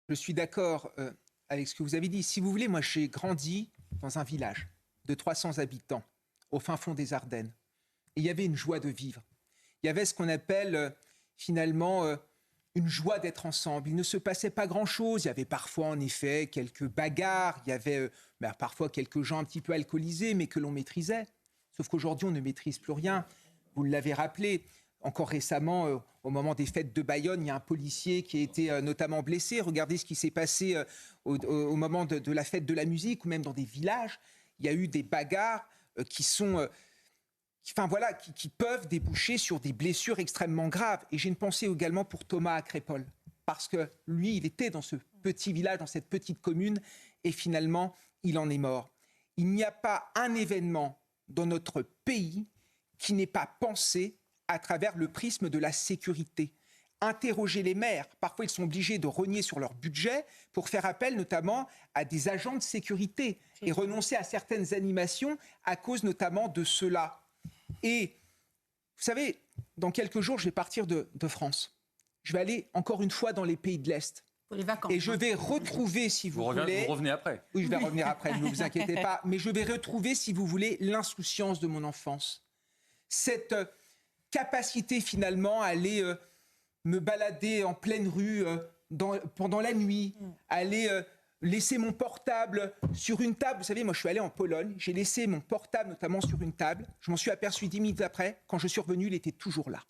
Je suis d'accord avec ce que vous avez dit. Si vous voulez, moi j'ai grandi dans un village de 300 habitants, au fin fond des Ardennes. Et il y avait une joie de vivre. Il y avait ce qu'on appelle finalement une joie d'être ensemble. Il ne se passait pas grand-chose. Il y avait parfois en effet quelques bagarres, il y avait parfois quelques gens un petit peu alcoolisés, mais que l'on maîtrisait. Sauf qu'aujourd'hui, on ne maîtrise plus rien. Vous l'avez rappelé. Encore récemment, au moment des fêtes de Bayonne, il y a un policier qui a été notamment blessé. Regardez ce qui s'est passé au moment de la fête de la musique, ou même dans des villages. Il y a eu des bagarres qui peuvent déboucher sur des blessures extrêmement graves. Et j'ai une pensée également pour Thomas à Crépol, parce que lui, il était dans ce petit village, dans cette petite commune, et finalement, il en est mort. Il n'y a pas un événement dans notre pays qui n'est pas pensé à travers le prisme de la sécurité. Interroger les maires, parfois ils sont obligés de rogner sur leur budget pour faire appel notamment à des agents de sécurité et renoncer à certaines animations à cause notamment de cela. Et vous savez, dans quelques jours, je vais partir de France. Je vais aller encore une fois dans les pays de l'Est. Pour les vacances. Et je vais retrouver, si vous voulez... Vous revenez après. Oui, je vais revenir après, ne vous inquiétez pas. Mais je vais retrouver, si vous voulez, l'insouciance de mon enfance. Cette capacité, finalement, à aller me balader en pleine rue pendant la nuit, aller laisser mon portable sur une table. Vous savez, moi, je suis allé en Pologne. J'ai laissé mon portable, notamment, sur une table. Je m'en suis aperçu 10 minutes après. Quand je suis revenu, il était toujours là.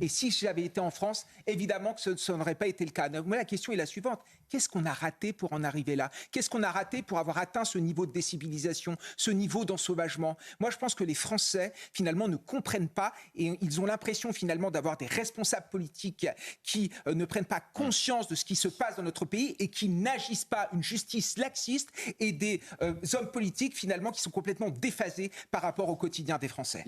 Et si j'avais été en France, évidemment que ça n'aurait pas été le cas. Donc, moi, la question est la suivante. Qu'est-ce qu'on a raté pour en arriver là ? Qu'est-ce qu'on a raté pour avoir atteint ce niveau de décivilisation, ce niveau d'ensauvagement ? Moi, je pense que les Français, finalement, ne comprennent pas et ils ont l'impression, finalement, d'avoir des responsables politiques qui ne prennent pas conscience de ce qui se passe dans notre pays et qui n'agissent pas, une justice laxiste et des hommes politiques, finalement, qui sont complètement déphasés par rapport au quotidien des Français.